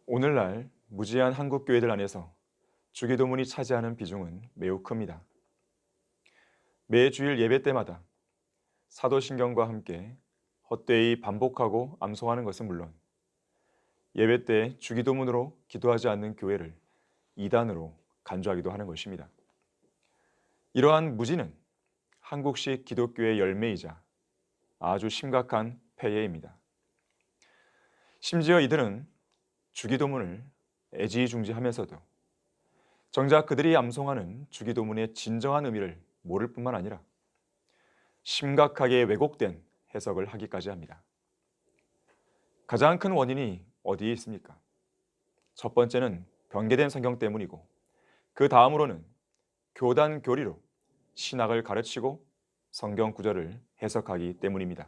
오늘날 무지한 한국 교회들 안에서 주기도문이 차지하는 비중은 매우 큽니다. 매 주일 예배 때마다 사도신경과 함께 헛되이 반복하고 암송하는 것은 물론 예배 때 주기도문으로 기도하지 않는 교회를 이단으로 간주하기도 하는 것입니다. 이러한 무지는 한국식 기독교의 열매이자 아주 심각한 폐해입니다. 심지어 이들은 주기도문을 애지중지하면서도 정작 그들이 암송하는 주기도문의 진정한 의미를 모를 뿐만 아니라 심각하게 왜곡된 해석을 하기까지 합니다. 가장 큰 원인이 어디에 있습니까? 첫 번째는 변개된 성경 때문이고 그 다음으로는 교단 교리로 신학을 가르치고 성경 구절을 해석하기 때문입니다.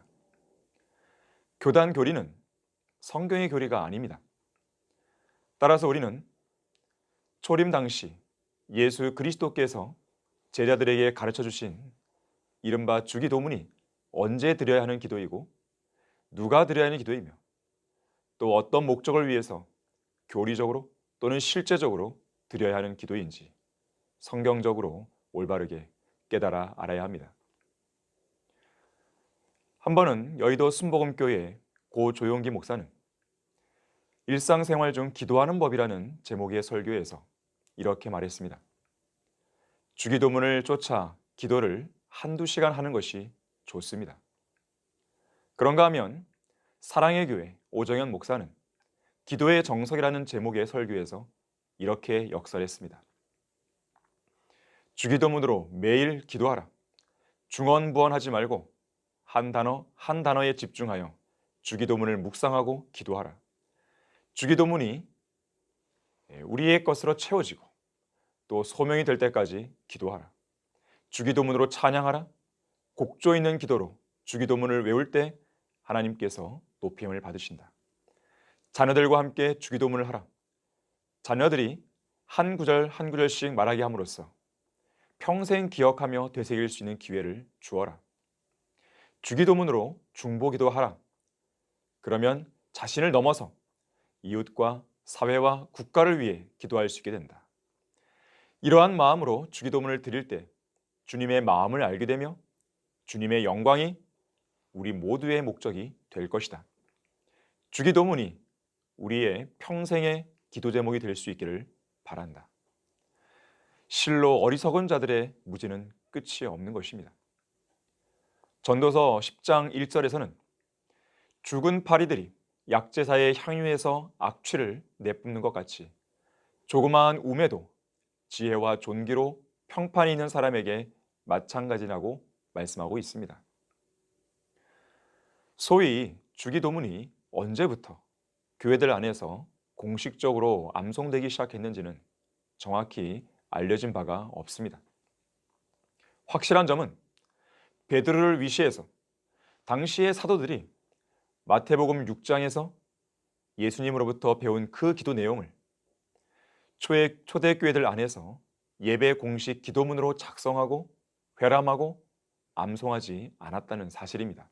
교단 교리는 성경의 교리가 아닙니다. 따라서 우리는 초림 당시 예수 그리스도께서 제자들에게 가르쳐 주신 이른바 주기도문이 언제 드려야 하는 기도이고 누가 드려야 하는 기도이며 또 어떤 목적을 위해서 교리적으로 또는 실제적으로 드려야 하는 기도인지 성경적으로 올바르게 깨달아 알아야 합니다. 한 번은 여의도 순복음교회 고 조용기 목사는 일상생활 중 기도하는 법이라는 제목의 설교에서 이렇게 말했습니다. 주기도문을 쫓아 기도를 한두 시간 하는 것이 좋습니다. 그런가 하면 사랑의 교회 오정현 목사는 기도의 정석이라는 제목의 설교에서 이렇게 역설했습니다. 주기도문으로 매일 기도하라. 중언부언하지 말고 한 단어 한 단어에 집중하여 주기도문을 묵상하고 기도하라. 주기도문이 우리의 것으로 채워지고 또 소명이 될 때까지 기도하라. 주기도문으로 찬양하라. 곡조 있는 기도로 주기도문을 외울 때 하나님께서 높임을 받으신다. 자녀들과 함께 주기도문을 하라. 자녀들이 한 구절 한 구절씩 말하게 함으로써 평생 기억하며 되새길 수 있는 기회를 주어라. 주기도문으로 중보기도하라. 그러면 자신을 넘어서 이웃과 사회와 국가를 위해 기도할 수 있게 된다. 이러한 마음으로 주기도문을 드릴 때 주님의 마음을 알게 되며 주님의 영광이 우리 모두의 목적이 될 것이다. 주기도문이 우리의 평생의 기도 제목이 될 수 있기를 바란다. 실로 어리석은 자들의 무지는 끝이 없는 것입니다. 전도서 10장 1절에서는 죽은 파리들이 약제사의 향유에서 악취를 내뿜는 것 같이 조그마한 우매도 지혜와 존귀로 평판이 있는 사람에게 마찬가지라고 말씀하고 있습니다. 소위 주기도문이 언제부터 교회들 안에서 공식적으로 암송되기 시작했는지는 정확히 알려진 바가 없습니다. 확실한 점은 베드로를 위시해서 당시의 사도들이 마태복음 6장에서 예수님으로부터 배운 그 기도 내용을 초대교회들 안에서 예배 공식 기도문으로 작성하고 회람하고 암송하지 않았다는 사실입니다.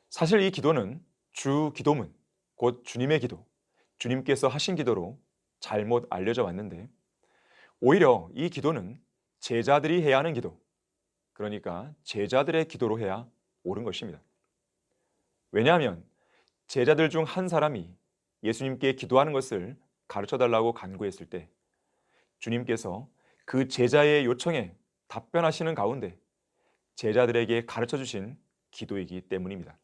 사실 이 기도는 주 기도문, 곧 주님의 기도, 주님께서 하신 기도로 잘못 알려져 왔는데 오히려 이 기도는 제자들이 해야 하는 기도, 그러니까 제자들의 기도로 해야 옳은 것입니다. 왜냐하면 제자들 중 한 사람이 예수님께 기도하는 것을 가르쳐달라고 간구했을 때 주님께서 그 제자의 요청에 답변하시는 가운데 제자들에게 가르쳐 주신 기도이기 때문입니다.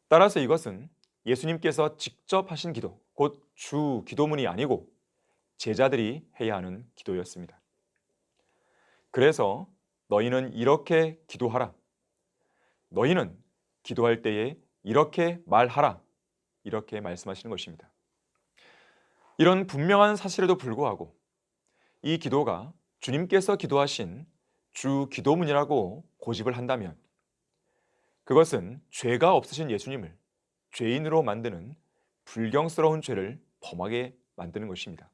따라서 이것은 예수님께서 직접 하신 기도, 곧 주 기도문이 아니고 제자들이 해야 하는 기도였습니다. 그래서 너희는 이렇게 기도하라. 너희는 기도할 때에 이렇게 말하라. 이렇게 말씀하시는 것입니다. 이런 분명한 사실에도 불구하고 이 기도가 주님께서 기도하신 주 기도문이라고 고집을 한다면 그것은 죄가 없으신 예수님을 죄인으로 만드는 불경스러운 죄를 범하게 만드는 것입니다.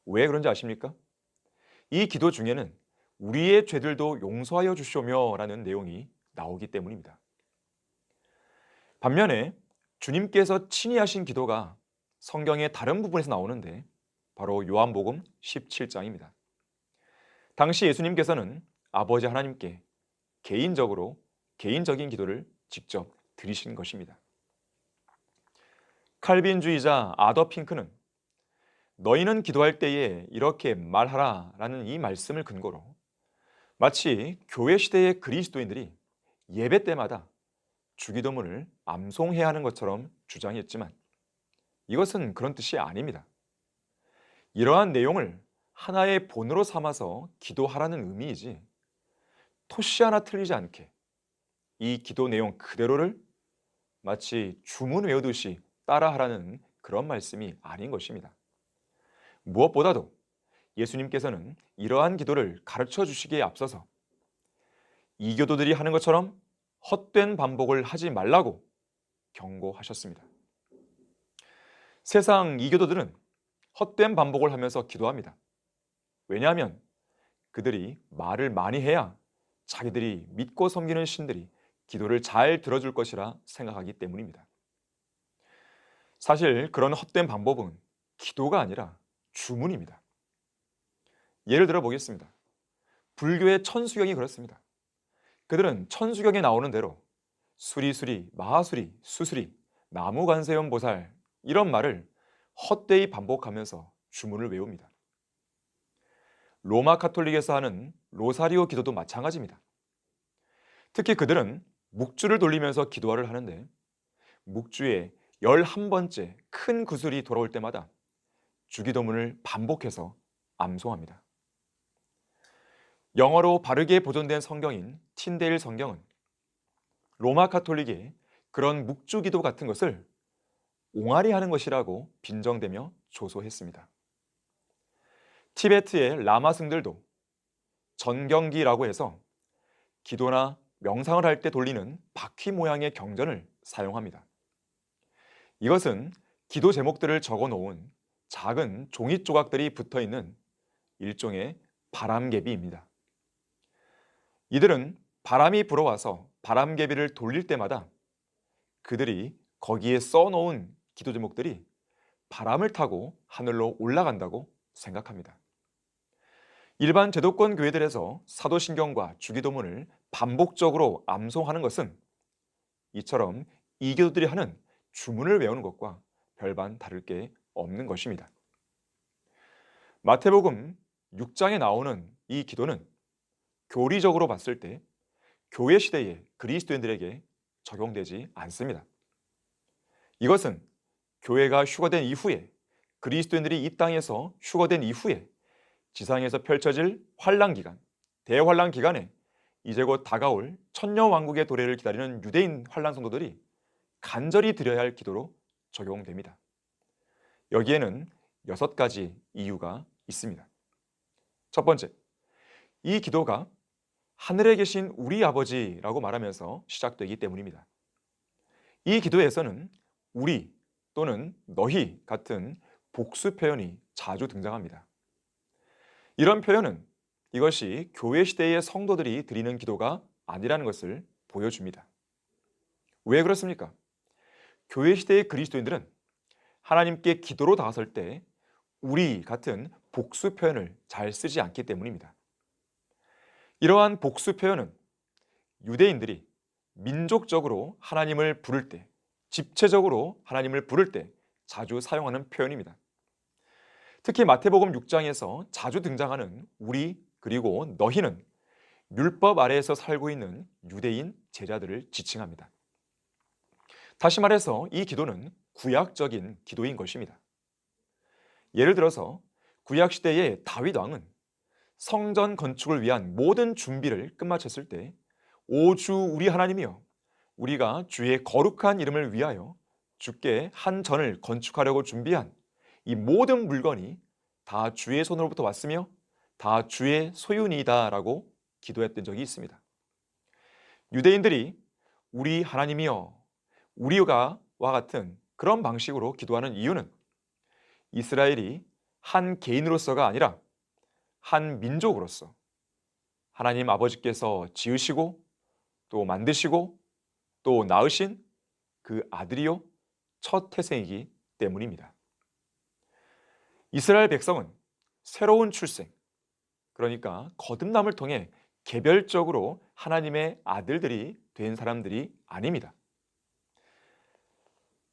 왜 그런지 아십니까? 이 기도 중에는 우리의 죄들도 용서하여 주시오며 라는 내용이 나오기 때문입니다. 반면에 주님께서 친히 하신 기도가 성경의 다른 부분에서 나오는데 바로 요한복음 17장입니다. 당시 예수님께서는 아버지 하나님께 개인적인 기도를 직접 드리신 것입니다. 칼빈주의자 아더 핑크는 너희는 기도할 때에 이렇게 말하라 라는 이 말씀을 근거로 마치 교회 시대의 그리스도인들이 예배 때마다 주기도문을 암송해야 하는 것처럼 주장했지만 이것은 그런 뜻이 아닙니다. 이러한 내용을 하나의 본으로 삼아서 기도하라는 의미이지 토시 하나 틀리지 않게 이 기도 내용 그대로를 마치 주문 외우듯이 따라하라는 그런 말씀이 아닌 것입니다. 무엇보다도 예수님께서는 이러한 기도를 가르쳐 주시기에 앞서서 이교도들이 하는 것처럼 헛된 반복을 하지 말라고 경고하셨습니다. 세상 이교도들은 헛된 반복을 하면서 기도합니다. 왜냐하면 그들이 말을 많이 해야 자기들이 믿고 섬기는 신들이 기도를 잘 들어줄 것이라 생각하기 때문입니다. 사실 그런 헛된 방법은 기도가 아니라 주문입니다. 예를 들어 보겠습니다. 불교의 천수경이 그렇습니다. 그들은 천수경에 나오는 대로 수리수리, 마하수리, 수수리, 나무관세음 보살 이런 말을 헛되이 반복하면서 주문을 외웁니다. 로마 카톨릭에서 하는 로사리오 기도도 마찬가지입니다. 특히 그들은 묵주를 돌리면서 기도를 하는데 묵주에 11번째 큰 구슬이 돌아올 때마다 주기도문을 반복해서 암송합니다. 영어로 바르게 보존된 성경인 틴데일 성경은 로마 카톨릭의 그런 묵주기도 같은 것을 옹알이 하는 것이라고 빈정대며 조소했습니다. 티베트의 라마승들도 전경기라고 해서 기도나 명상을 할 때 돌리는 바퀴 모양의 경전을 사용합니다. 이것은 기도 제목들을 적어 놓은 작은 종이 조각들이 붙어 있는 일종의 바람개비입니다. 이들은 바람이 불어와서 바람개비를 돌릴 때마다 그들이 거기에 써놓은 기도 제목들이 바람을 타고 하늘로 올라간다고 생각합니다. 일반 제도권 교회들에서 사도신경과 주기도문을 반복적으로 암송하는 것은 이처럼 이교도들이 하는 주문을 외우는 것과 별반 다를 게 없는 것입니다. 마태복음 6장에 나오는 이 기도는 교리적으로 봤을 때 교회 시대의 그리스도인들에게 적용되지 않습니다. 이것은 교회가 휴거된 이후에 그리스도인들이 이 땅에서 휴거된 이후에 지상에서 펼쳐질 환란 기간, 대환란 기간에 이제 곧 다가올 천년왕국의 도래를 기다리는 유대인 환란 성도들이 간절히 드려야 할 기도로 적용됩니다. 여기에는 6가지 이유가 있습니다. 첫 번째, 이 기도가 하늘에 계신 우리 아버지라고 말하면서 시작되기 때문입니다. 이 기도에서는 우리 또는 너희 같은 복수 표현이 자주 등장합니다. 이런 표현은 이것이 교회 시대의 성도들이 드리는 기도가 아니라는 것을 보여줍니다. 왜 그렇습니까? 교회 시대의 그리스도인들은 하나님께 기도로 다가설 때 우리 같은 복수 표현을 잘 쓰지 않기 때문입니다. 이러한 복수 표현은 유대인들이 민족적으로 하나님을 부를 때, 집체적으로 하나님을 부를 때 자주 사용하는 표현입니다. 특히 마태복음 6장에서 자주 등장하는 우리 그리고 너희는 율법 아래에서 살고 있는 유대인 제자들을 지칭합니다. 다시 말해서 이 기도는 구약적인 기도인 것입니다. 예를 들어서 구약 시대의 다윗 왕은 성전 건축을 위한 모든 준비를 끝마쳤을 때 오 주 우리 하나님이여 우리가 주의 거룩한 이름을 위하여 주께 한 전을 건축하려고 준비한 이 모든 물건이 다 주의 손으로부터 왔으며 다 주의 소유니이다라고 기도했던 적이 있습니다. 유대인들이 우리 하나님이여 우리가 와 같은 그런 방식으로 기도하는 이유는 이스라엘이 한 개인으로서가 아니라 한 민족으로서 하나님 아버지께서 지으시고 또 만드시고 또 낳으신 그 아들이요 첫 태생이기 때문입니다. 이스라엘 백성은 새로운 출생, 그러니까 거듭남을 통해 개별적으로 하나님의 아들들이 된 사람들이 아닙니다.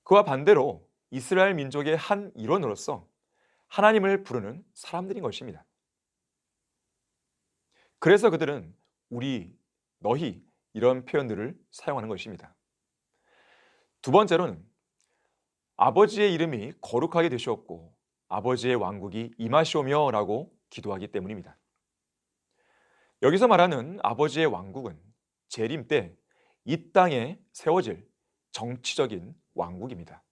그와 반대로 이스라엘 민족의 한 일원으로서 하나님을 부르는 사람들인 것입니다. 그래서 그들은 우리, 너희 이런 표현들을 사용하는 것입니다. 두 번째로는 아버지의 이름이 거룩하게 되시옵고 아버지의 왕국이 임하시오며 라고 기도하기 때문입니다. 여기서 말하는 아버지의 왕국은 재림 때 이 땅에 세워질 정치적인 왕국입니다.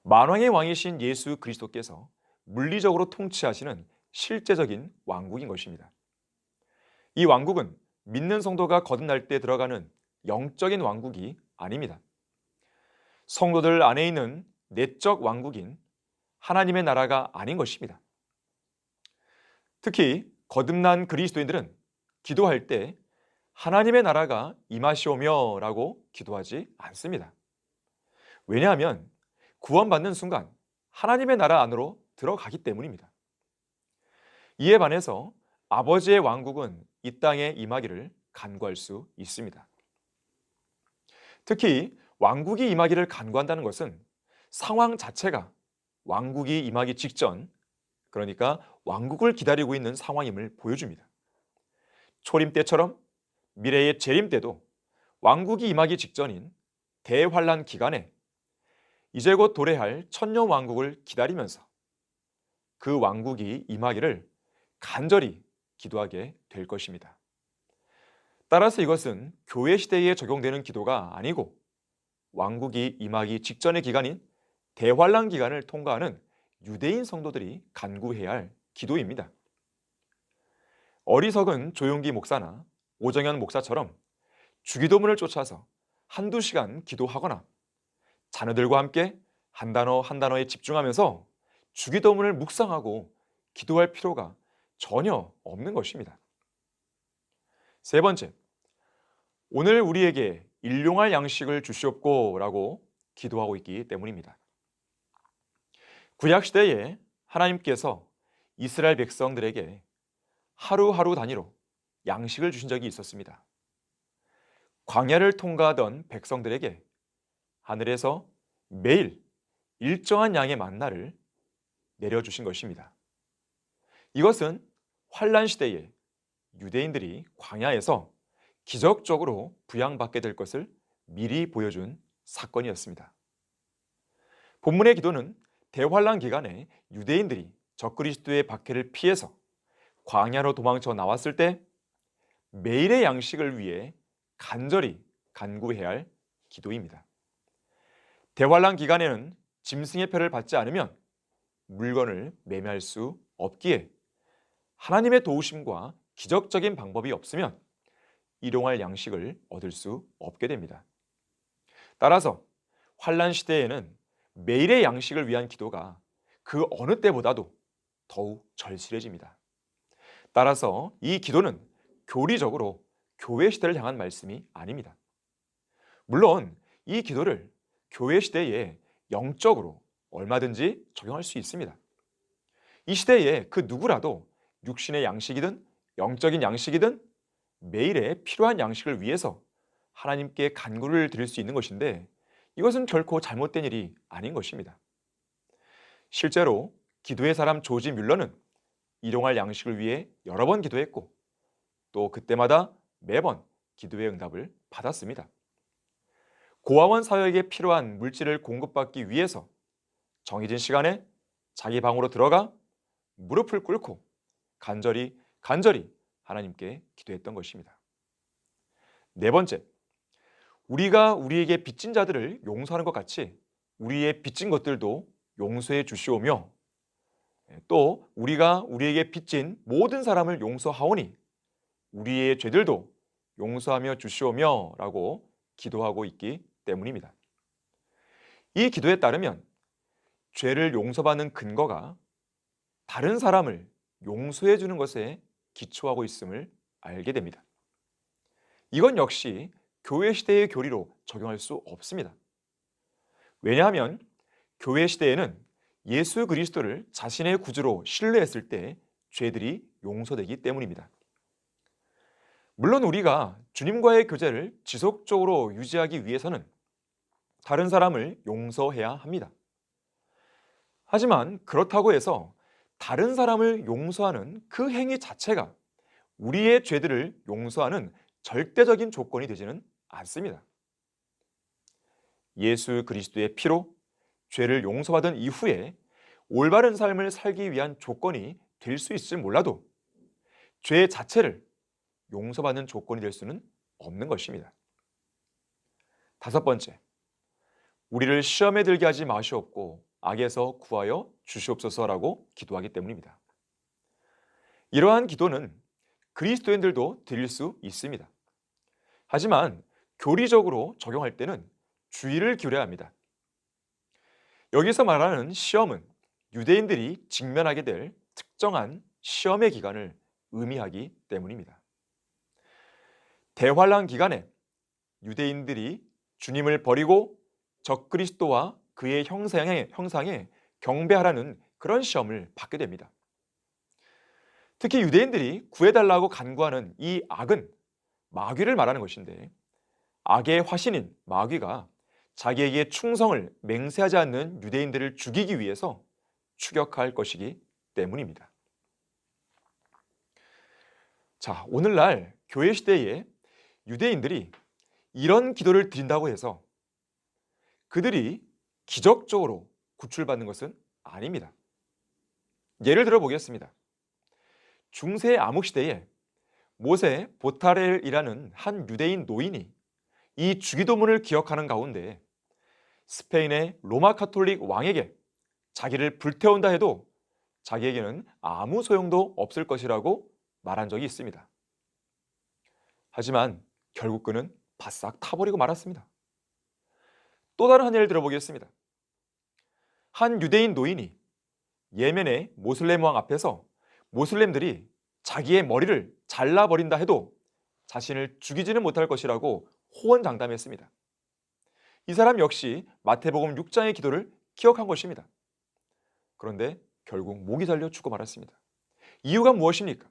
만왕의 왕이신 예수 그리스도께서 물리적으로 통치하시는 실제적인 왕국인 것입니다. 이 왕국은 믿는 성도가 거듭날 때 들어가는 영적인 왕국이 아닙니다. 성도들 안에 있는 내적 왕국인 하나님의 나라가 아닌 것입니다. 특히 거듭난 그리스도인들은 기도할 때 하나님의 나라가 임하시오며 라고 기도하지 않습니다. 왜냐하면 구원받는 순간 하나님의 나라 안으로 들어가기 때문입니다. 이에 반해서 아버지의 왕국은 이 땅에 임하기를 간구할 수 있습니다. 특히 왕국이 임하기를 간구한다는 것은 상황 자체가 왕국이 임하기 직전, 그러니까 왕국을 기다리고 있는 상황임을 보여줍니다. 초림 때처럼 미래의 재림 때도 왕국이 임하기 직전인 대환란 기간에 이제 곧 도래할 천년 왕국을 기다리면서 그 왕국이 임하기를 간절히 기도하게 될 것입니다. 따라서 이것은 교회 시대에 적용되는 기도가 아니고 왕국이 임하기 직전의 기간인 대환란 기간을 통과하는 유대인 성도들이 간구해야 할 기도입니다. 어리석은 조용기 목사나 오정현 목사처럼 주기도문을 쫓아서 한두 시간 기도하거나 자녀들과 함께 한 단어 한 단어에 집중하면서 주기도문을 묵상하고 기도할 필요가 전혀 없는 것입니다. 세 번째, 오늘 우리에게 일용할 양식을 주시옵고 라고 기도하고 있기 때문입니다. 구약시대에 하나님께서 이스라엘 백성들에게 하루하루 단위로 양식을 주신 적이 있었습니다. 광야를 통과하던 백성들에게 하늘에서 매일 일정한 양의 만나를 내려주신 것입니다. 이것은 환란 시대에 유대인들이 광야에서 기적적으로 부양받게 될 것을 미리 보여준 사건이었습니다. 본문의 기도는 대환란 기간에 유대인들이 적그리스도의 박해를 피해서 광야로 도망쳐 나왔을 때 매일의 양식을 위해 간절히 간구해야 할 기도입니다. 대환란 기간에는 짐승의 표를 받지 않으면 물건을 매매할 수 없기에 하나님의 도우심과 기적적인 방법이 없으면 일용할 양식을 얻을 수 없게 됩니다. 따라서 환란 시대에는 매일의 양식을 위한 기도가 그 어느 때보다도 더욱 절실해집니다. 따라서 이 기도는 교리적으로 교회 시대를 향한 말씀이 아닙니다. 물론 이 기도를 교회 시대에 영적으로 얼마든지 적용할 수 있습니다. 이 시대에 그 누구라도 육신의 양식이든 영적인 양식이든 매일의 필요한 양식을 위해서 하나님께 간구를 드릴 수 있는 것인데 이것은 결코 잘못된 일이 아닌 것입니다. 실제로 기도의 사람 조지 뮬러는 일용할 양식을 위해 여러 번 기도했고 또 그때마다 매번 기도의 응답을 받았습니다. 고아원 사역에 필요한 물질을 공급받기 위해서 정해진 시간에 자기 방으로 들어가 무릎을 꿇고 간절히 하나님께 기도했던 것입니다. 네 번째, 우리가 우리에게 빚진 자들을 용서하는 것 같이 우리의 빚진 것들도 용서해 주시오며 또 우리가 우리에게 빚진 모든 사람을 용서하오니 우리의 죄들도 용서하며 주시오며 라고 기도하고 있기 때문입니다. 이 기도에 따르면 죄를 용서받는 근거가 다른 사람을 용서해 주는 것에 기초하고 있음을 알게 됩니다. 이건 역시 교회 시대의 교리로 적용할 수 없습니다. 왜냐하면 교회 시대에는 예수 그리스도를 자신의 구주로 신뢰했을 때 죄들이 용서되기 때문입니다. 물론 우리가 주님과의 교제를 지속적으로 유지하기 위해서는 다른 사람을 용서해야 합니다. 하지만 그렇다고 해서 다른 사람을 용서하는 그 행위 자체가 우리의 죄들을 용서하는 절대적인 조건이 되지는 않습니다. 예수 그리스도의 피로 죄를 용서받은 이후에 올바른 삶을 살기 위한 조건이 될 수 있을지 몰라도 죄 자체를 용서받는 조건이 될 수는 없는 것입니다. 다섯 번째, 우리를 시험에 들게 하지 마시옵고 악에서 구하여 주시옵소서라고 기도하기 때문입니다. 이러한 기도는 그리스도인들도 드릴 수 있습니다. 하지만 교리적으로 적용할 때는 주의를 기울여야 합니다. 여기서 말하는 시험은 유대인들이 직면하게 될 특정한 시험의 기간을 의미하기 때문입니다. 대환란 기간에 유대인들이 주님을 버리고 적그리스도와 그의 형상에 경배하라는 그런 시험을 받게 됩니다. 특히 유대인들이 구해달라고 간구하는 이 악은 마귀를 말하는 것인데, 악의 화신인 마귀가 자기에게 충성을 맹세하지 않는 유대인들을 죽이기 위해서 추격할 것이기 때문입니다. 자, 오늘날 교회 시대에 유대인들이 이런 기도를 드린다고 해서 그들이 기적적으로 구출받는 것은 아닙니다. 예를 들어 보겠습니다. 중세 암흑시대에 모세 보타렐이라는 한 유대인 노인이 이 주기도문을 기억하는 가운데 스페인의 로마 카톨릭 왕에게 자기를 불태운다 해도 자기에게는 아무 소용도 없을 것이라고 말한 적이 있습니다. 하지만 결국 그는 바싹 타버리고 말았습니다. 또 다른 한 예를 들어보겠습니다. 한 유대인 노인이 예멘의 모슬렘 왕 앞에서 모슬렘들이 자기의 머리를 잘라버린다 해도 자신을 죽이지는 못할 것이라고 호언장담했습니다. 이 사람 역시 마태복음 6장의 기도를 기억한 것입니다. 그런데 결국 목이 잘려 죽고 말았습니다. 이유가 무엇입니까?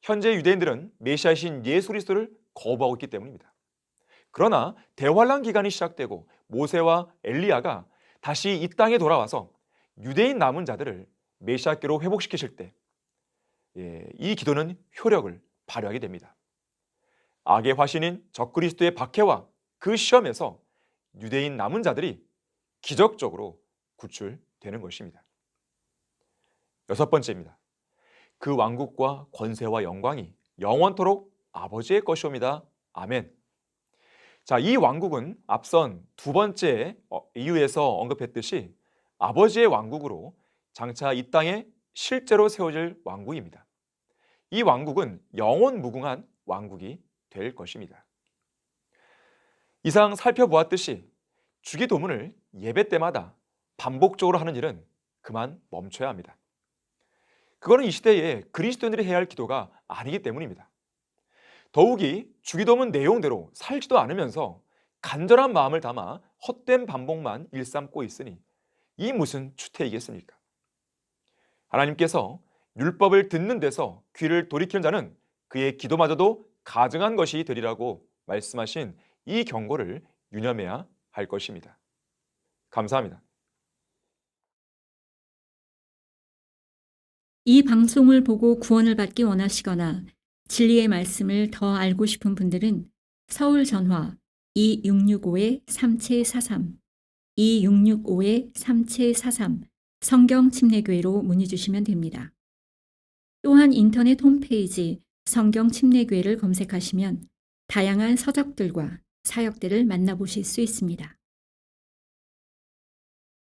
현재 유대인들은 메시아이신 예수 그리스도를 거부하고 있기 때문입니다. 그러나 대환란 기간이 시작되고 모세와 엘리야가 다시 이 땅에 돌아와서 유대인 남은 자들을 메시아께로 회복시키실 때 이 기도는 효력을 발휘하게 됩니다. 악의 화신인 적그리스도의 박해와 그 시험에서 유대인 남은 자들이 기적적으로 구출되는 것입니다. 여섯 번째입니다. 그 왕국과 권세와 영광이 영원토록 아버지의 것이옵니다. 아멘. 자, 이 왕국은 앞선 두 번째 이유에서 언급했듯이 아버지의 왕국으로 장차 이 땅에 실제로 세워질 왕국입니다. 이 왕국은 영원 무궁한 왕국이 될 것입니다. 이상 살펴보았듯이 주기도문을 예배 때마다 반복적으로 하는 일은 그만 멈춰야 합니다. 그거는 이 시대에 그리스도인들이 해야 할 기도가 아니기 때문입니다. 더욱이 주기도문 내용대로 살지도 않으면서 간절한 마음을 담아 헛된 반복만 일삼고 있으니 이 무슨 추태이겠습니까? 하나님께서 율법을 듣는 데서 귀를 돌이키는 자는 그의 기도마저도 가증한 것이 되리라고 말씀하신 이 경고를 유념해야 할 것입니다. 감사합니다. 이 방송을 보고 구원을 받기 원하시거나 진리의 말씀을 더 알고 싶은 분들은 서울 전화 2665-3743, 2665-3743 성경침례교회로 문의 주시면 됩니다. 또한 인터넷 홈페이지 성경침례교회를 검색하시면 다양한 서적들과 사역들을 만나보실 수 있습니다.